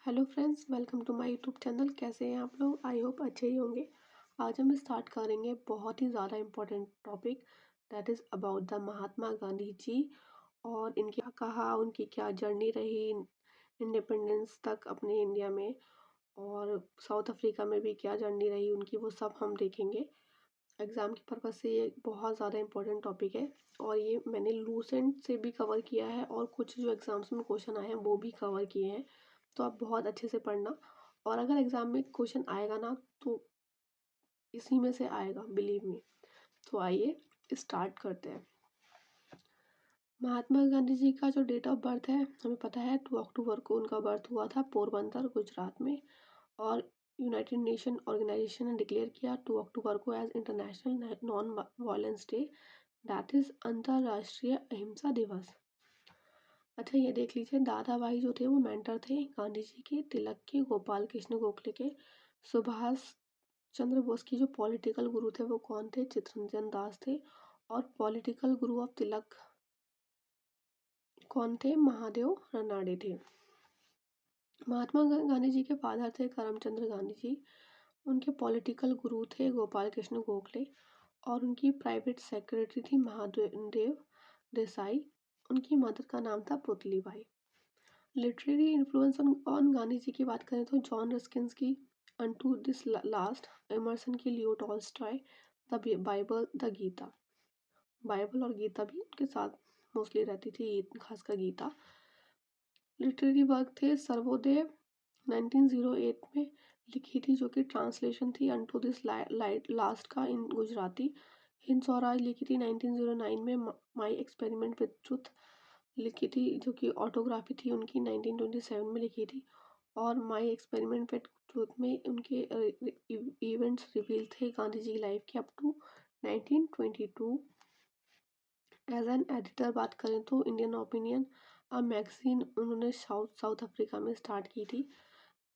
Hello friends, welcome to my YouTube channel. कैसे हैं आप लोग? आई होप अच्छे ही होंगे। आज हम स्टार्ट करेंगे बहुत ही ज़्यादा important topic, that is about the Mahatma Gandhi ji और इनकी क्या कहा, उनकी क्या जर्नी रही इंडिपेंडेंस तक अपने इंडिया में, और साउथ अफ्रीका में भी क्या जर्नी रही उनकी, वो सब हम देखेंगे। एग्ज़ाम के पर्पज़ से ये बहुत ज़्यादा इम्पोर्टेंट टॉपिक है और ये मैंने लूसेंट से भी कवर किया है और कुछ जो एग्ज़ाम्स में क्वेश्चन आए हैं वो भी कवर किए हैं। तो आप बहुत अच्छे से पढ़ना, और अगर एग्ज़ाम में क्वेश्चन आएगा ना तो इसी में से आएगा, बिलीव मी। तो आइए स्टार्ट करते हैं। महात्मा गांधी जी का जो डेट ऑफ बर्थ है हमें पता है, 2 अक्टूबर को उनका बर्थ हुआ था पोरबंदर गुजरात में। और यूनाइटेड नेशन ऑर्गेनाइजेशन ने डिक्लेयर किया 2 अक्टूबर को as international non violence day, that is अंतर्राष्ट्रीय अहिंसा दिवस। अच्छा, ये देख लीजिए, दादा भाई जो थे वो मेंटर थे गांधी जी के, तिलक के, गोपाल कृष्ण गोखले के। सुभाष चंद्र बोस की जो पॉलिटिकल गुरु थे वो कौन थे? चित्तरंजन दास थे। और पॉलिटिकल गुरु ऑफ तिलक कौन थे? महादेव रानडे थे। महात्मा गांधी जी के फादर थे करमचंद गांधी जी। उनके पॉलिटिकल गुरु थे गोपाल कृष्ण गोखले, और उनकी प्राइवेट सेक्रेटरी थी महादेव देसाई। उनकी मदर का नाम था Putli Bai. Literary influence on Gandhi ji की बात करें तो जॉन रस्किन्स की अनटू दिस लास्ट, एमर्सन की Leo Tolstoy, the Bible, the Gita. Bible और गीता भी उनके साथ मोस्टली रहती थी, खासकर गीता। लिटरेरी वर्क थे सर्वोदय 1908 में लिखी थी, जो कि ट्रांसलेशन थी अनटू दिस लास्ट का इन गुजराती। हिंद स्वराज लिखी थी 1909 में। माई एक्सपेरिमेंट विद ट्रुथ लिखी थी, जो कि ऑटोग्राफी थी उनकी, 1927 में लिखी थी। और माई एक्सपेरिमेंट विद ट्रुथ में उनके इवेंट्स रिवील थे गांधी जी की लाइफ के up to 1922। As an editor बात करें तो इंडियन ओपिनियन अ मैगजीन उन्होंने साउथ अफ्रीका में स्टार्ट की थी,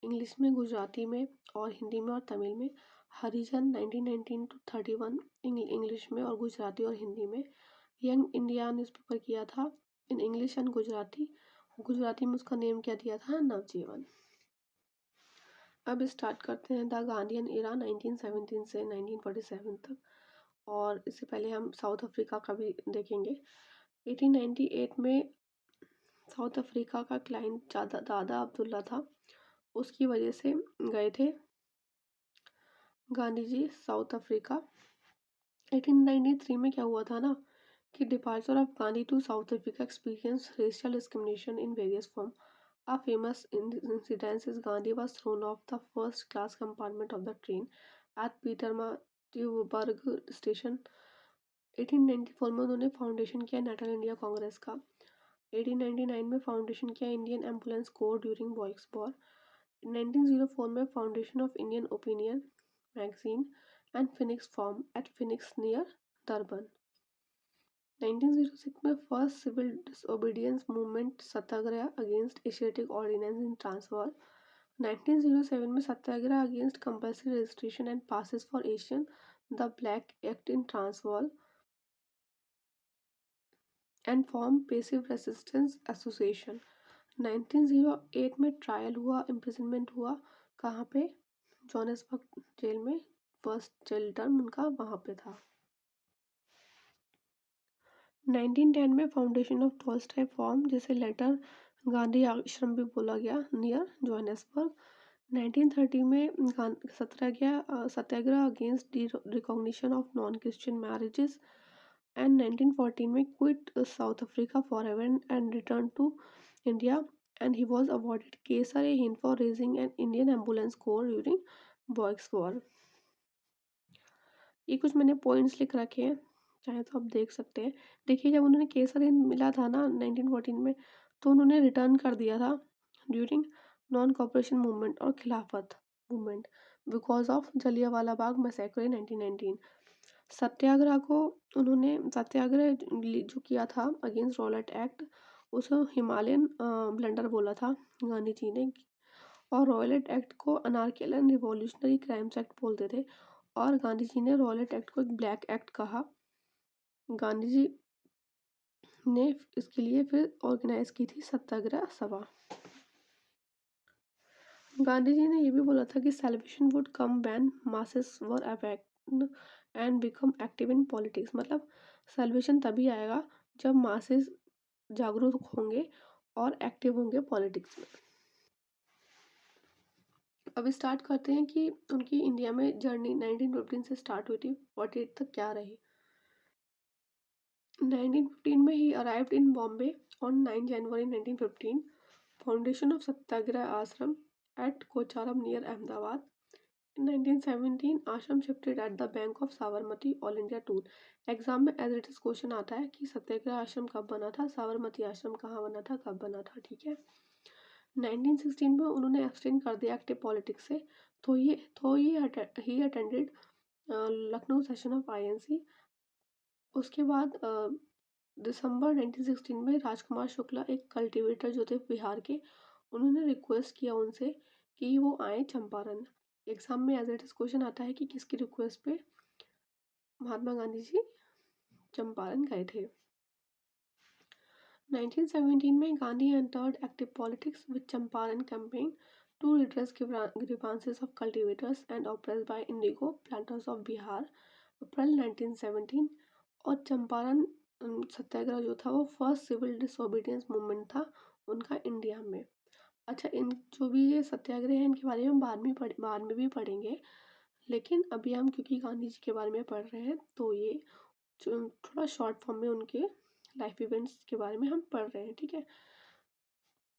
इंग्लिश में, गुजराती में और हिंदी में और तमिल में। हरिजन 1919 to 31 इंग्लिश में और गुजराती और हिंदी में। यंग इंडिया न्यूज़पेपर किया था in English and Gujarati. Gujarati में उसका नेम क्या दिया था? नवजीवन। अब स्टार्ट करते हैं द गांधीयन एरा 1917 से 1947 तक, और इससे पहले हम साउथ अफ्रीका का भी देखेंगे। 1898 में साउथ अफ्रीका का क्लाइंट दादा अब्दुल्ला था, उसकी वजह से गए थे गांधी जी साउथ अफ्रीका। 1893 में क्या हुआ था ना कि departure of Gandhi to South Africa experience racial discrimination in various form. A famous incident is Gandhi was thrown off the first class compartment of the train at Pietermaritzburg station. 1894 में उन्होंने foundation किया national India Congress का। 1899 में foundation किया Indian ambulance corps during box war. 1904 में foundation of Indian opinion magazine and Phoenix farm at Phoenix near Durban. 1906 में first civil disobedience movement satyagraha against Asiatic ordinance in Transvaal. 1907 में satyagraha against compulsory registration and passes for Asian, the black act in Transvaal and form passive resistance association. 1908 में trial हुआ, imprisonment हुआ, कहाँ पे? Johannesburg jail में। First jail term उनका वहाँ पे था। 1910 में फाउंडेशन ऑफ टॉल्स्टॉय फॉर्म, जिसे लेटर गांधी आश्रम भी बोला गया, नियर जोहान्सबर्ग। 1930 में satyagraha against recognition of non Christian marriages. And 1914 में quit South Africa for ever and return to India, and he was awarded Kaiser-i-Hind for raising an Indian ambulance corps during box war. ये कुछ मैंने points लिख रखे हैं, चाहे तो आप देख सकते हैं। देखिए, जब उन्होंने केसर-हिंद मिला था ना 1914 में, तो उन्होंने रिटर्न कर दिया था ड्यूरिंग नॉन कॉपरेशन मूवमेंट और Khilafat movement because of Jallianwala Bagh massacre in 1919। Satyagraha जो किया था अगेंस्ट रॉलेट एक्ट, उसे हिमालयन ब्लंडर बोला था गांधी जी ने, और रॉलेट एक्ट को anarchical and revolutionary crimes act बोलते थे, और गांधी जी ने रॉलेट एक्ट को एक ब्लैक एक्ट कहा। गांधी जी ने इसके लिए फिर ऑर्गेनाइज की थी सत्याग्रह सभा। गांधी जी ने ये भी बोला था कि celebration would come when masses were awaken and become active in politics, मतलब सेलिब्रेशन तभी आएगा जब मासेस जागरूक होंगे और एक्टिव होंगे पॉलिटिक्स में। अब स्टार्ट करते हैं कि उनकी इंडिया में जर्नी 1915 से स्टार्ट हुई थी, 48 तक क्या रही। 1915 में ही arrived in Bombay on 9 January 1915, foundation of satyagraha ashram at Kochrab near Ahmedabad. In 1917, ashram shifted at the bank of Sabarmati, all India tour. Exam में एज इट इज क्वेश्चन आता है कि सत्याग्रह आश्रम कब बना था, साबरमती आश्रम कहाँ बना था, कब बना था, ठीक है। 1916 में उन्होंने एब्सटेन कर दिया एक्टिव पॉलिटिक्स से, तो he attended Lucknow session of INC. उसके बाद दिसंबर 1916 में राजकुमार शुक्ला, एक कल्टीवेटर जो थे बिहार के, उन्होंने रिक्वेस्ट किया उनसे कि वो आए चंपारण। एग्जाम में एज इट इज क्वेश्चन आता है कि किसकी रिक्वेस्ट पे महात्मा गांधी जी चंपारण गए थे। 1917 में Gandhi entered active politics with Champaran campaign to redress grievances of cultivators and oppressed by indigo planters of Bihar, April 1917। और चंपारण सत्याग्रह जो था वो फर्स्ट सिविल डिसोबीडियंस मूवमेंट था उनका इंडिया में। अच्छा, इन जो भी ये सत्याग्रह है इनके बारे में हम बाद में भी पढ़ेंगे, लेकिन अभी हम क्योंकि गांधी जी के बारे में पढ़ रहे हैं तो ये थोड़ा शॉर्ट फॉर्म में उनके लाइफ इवेंट्स के बारे में हम पढ़ रहे हैं, ठीक है।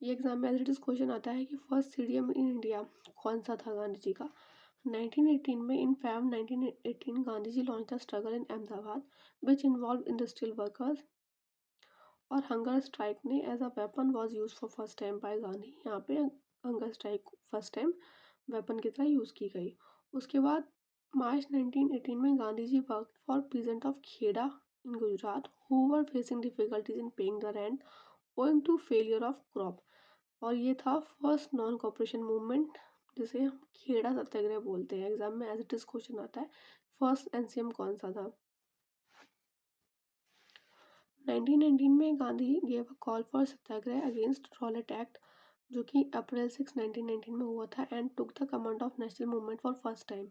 ये एग्जाम में एज इट इज क्वेश्चन आता है कि फर्स्ट सीडीएम इन इंडिया कौन सा था गांधी जी का। 1918 में in Feb 1918 Gandhi ji launch the struggle in Ahmedabad which involve industrial workers, और हंगर स्ट्राइक ने as a weapon was use for first time by Gandhi. यहाँ पे hunger strike first time weapon की तरह यूज़ की गई। उसके बाद मार्च 1918 में Gandhi ji work for peasant of Kheda in Gujarat who were facing difficulties in paying the rent owing to failure of crop, और ये था फर्स्ट नॉन कॉपरेशन मूवमेंट जिसे हम खेड़ा सत्याग्रह बोलते हैं। एग्जाम में एज इट इज क्वेश्चन आता है फर्स्ट एनसीएम कौन सा था। 1919 में Gandhi gave a call for satyagraha against Rowlatt act जो कि अप्रैल 6 1919 में हुआ था and took the command of national movement for first time.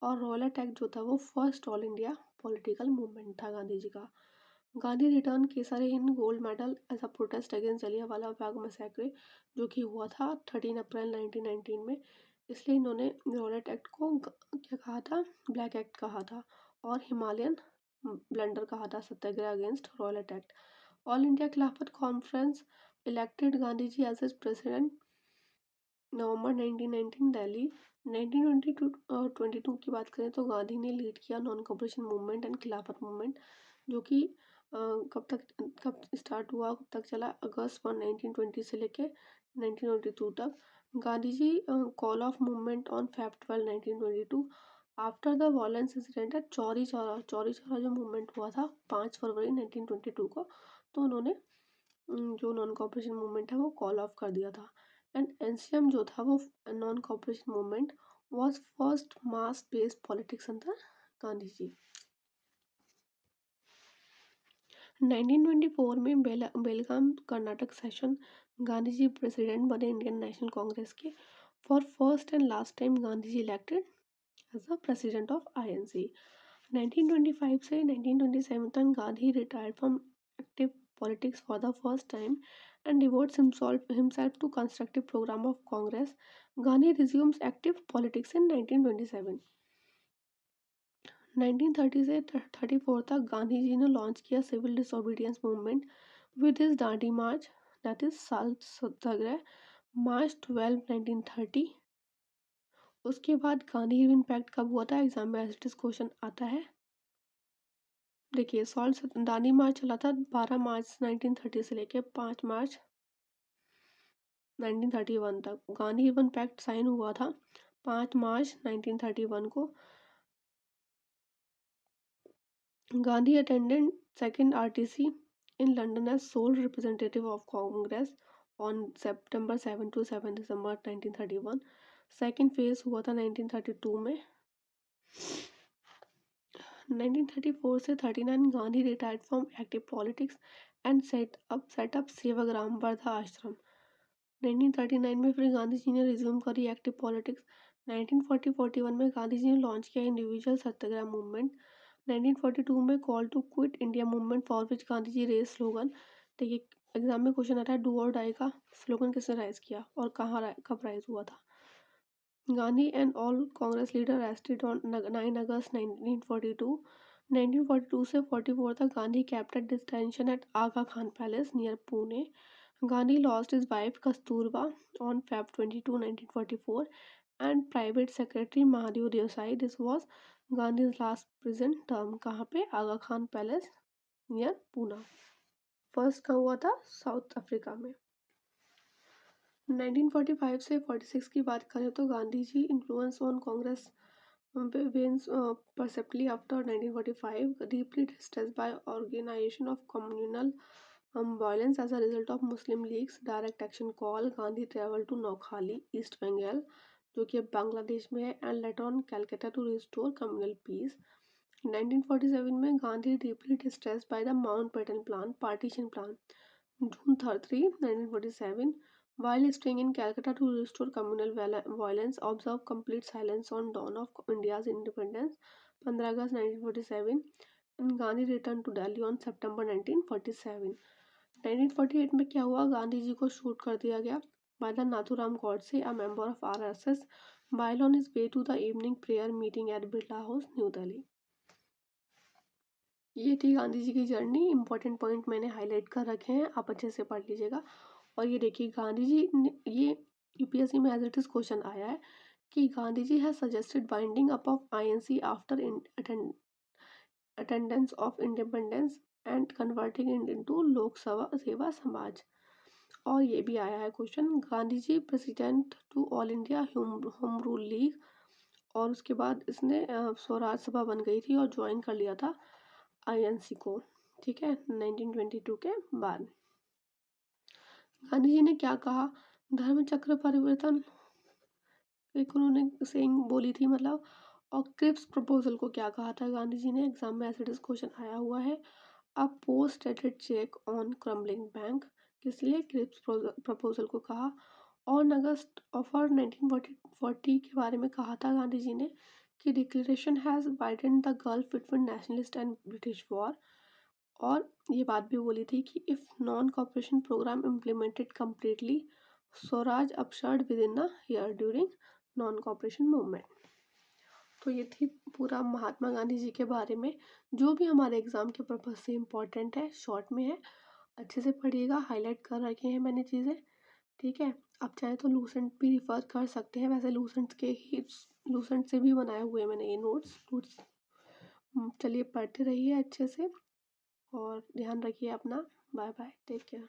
और रॉलेट एक्ट जो था वो first all India political movement था गांधी जी का। Gandhi return Kaisar Hind gold medal as a protest against Jallianwala Bagh massacre जो कि हुआ था 13 अप्रैल 1919 में, इसलिए इन्होंने रॉलेट एक्ट को क्या कहा था, ब्लैक एक्ट कहा था, और हिमालयन ब्लेंडर कहा था satyagraha against Rowlatt act. All India Khilafat conference elected Gandhi ji as as president November 1919 Delhi. 1922 की बात करें तो गांधी ने लीड किया non cooperation movement and Khilafat movement जो कि कब स्टार्ट हुआ, कब तक चला, अगस्त 1 1920 से लेके 1922 तक। Gandhi ji call off movement on Feb 12 1922 after the violence incident at Chauri Chaura जो मूवमेंट हुआ था 5 फरवरी 1922 को, तो उन्होंने जो नॉन कॉपरेशन मूवमेंट है वो कॉल ऑफ कर दिया था। एंड एनसीएम जो था वो non cooperation movement was first mass based politics under Gandhi ji. 1924 में बेलगाम कर्नाटक सेशन गांधी जी प्रेसिडेंट बने इंडियन नेशनल कांग्रेस के। For first and last time Gandhi ji elected as the president of INC. 1925 से 1927 तक Gandhi retired from active politics for the first time and devotes himself to constructive program of Congress. Gandhi resumes active politics in 1927। 1930 से 34 तक गांधी जी ने launch किया civil disobedience movement with his Dandi march that is salt satyagraha मार्च 12 1930। उसके बाद Gandhi impact कब हुआ था, exam में एज क्वेश्चन आता है। देखिए सॉल्ट दांडी मार्च चला था 12 मार्च 1930 से लेके 5 मार्च 1931 तक। गांधी इवन पैक्ट साइन हुआ था 5 मार्च 1931 को। Gandhi attended second RTC in London as sole representative of Congress on सितंबर 7 to 7 दिसंबर 1931। सेकेंड फेज हुआ था 1932 में। 1934 से 39 Gandhi retired from active politics and set up Sevagram Wardha ashram. 1939 में फिर गांधी जी ने रिज्यूम करी एक्टिव पॉलिटिक्स। 1940-41 में गांधी जी ने लॉन्च किया इंडिविजुअल सत्याग्रह मूवमेंट। 1942 में call to quit India movement for which Gandhi ji raise slogan. देखिए एग्जाम में क्वेश्चन आता है डू और डाई का स्लोगन किसने राइज किया और कब राइज हुआ था। Gandhi and all Congress leader arrested on 9 August 1942. 1942 से 44 तक Gandhi kept at detention at Aga Khan Palace near Pune. Gandhi lost his wife Kasturba on Feb 22, 1944 and private secretary Mahadev Desai. This was Gandhi's last prison term. कहाँ पे? Aga Khan Palace near Pune. First कहाँ हुआ था? South Africa में। 1945 से 46 की बात करें तो Gandhi ji influence on Congress wanes perceptibly after 1945, deeply distressed by organization of communal violence as a result of Muslim League's direct action call. Gandhi traveled to Noakhali, East Bengal, जो कि अब बांग्लादेश में है, and later on Calcutta to restore communal peace. 1947 में Gandhi deeply distressed by the Mountbatten Plan, partition plan. June 3, 1947. While staying in Calcutta to restore communal violence, observed complete silence on dawn of India's independence, 15 August 1947, and Gandhi returned to Delhi on September 1947. 1948 में क्या हुआ? गांधी जी को shoot कर दिया गया by the Nathuram Godse, a member of RSS, while on his way to the evening prayer meeting at Birla House, New Delhi. ये थी गांधी जी की जर्नी। इंपॉर्टेंट पॉइंट मैंने हाईलाइट कर रखे हैं, आप अच्छे से पढ़ लीजिएगा। और ये देखिए गांधी जी ने ये यूपीएससी में एज इट इज क्वेश्चन आया है कि Gandhi ji has suggested binding up of INC after attendance of independence and converting it into Lok Seva Samaj. और ये भी आया है question, Gandhi ji president to all India home rule league, और उसके बाद इसने स्वराज सभा बन गई थी और ज्वाइन कर लिया था आईएनसी को, ठीक है, 1922 के बाद। गांधी जी ने क्या कहा? धर्म चक्र परिवर्तन एक उन्होंने सेइंग बोली थी मतलब। और क्रिप्स प्रपोजल को क्या कहा था गांधी जी ने? एग्जाम में ऐसे क्वेश्चन आया हुआ है। अब post dated cheque on crumbling bank, किस लिए? क्रिप्स प्रपोजल को कहा। और अगस्त ऑफर 1940 के बारे में कहा था गांधी जी ने कि declaration has widened the gulf between nationalist and British war. और ये बात भी बोली थी कि if non cooperation programme implemented completely, swaraj assured within a year during non cooperation movement. तो ये थी पूरा महात्मा गांधी जी के बारे में, जो भी हमारे एग्जाम के पर्पज से इम्पोर्टेंट है, शॉर्ट में है, अच्छे से पढ़िएगा, हाईलाइट कर रखे हैं मैंने चीज़ें, ठीक है। आप चाहे तो लूसेंट भी रिफर कर सकते हैं, वैसे लूसेंट से भी बनाए हुए हैं मैंने ये नोट्स। चलिए पढ़ते रहिए अच्छे से और ध्यान रखिए अपना। Bye bye, take care.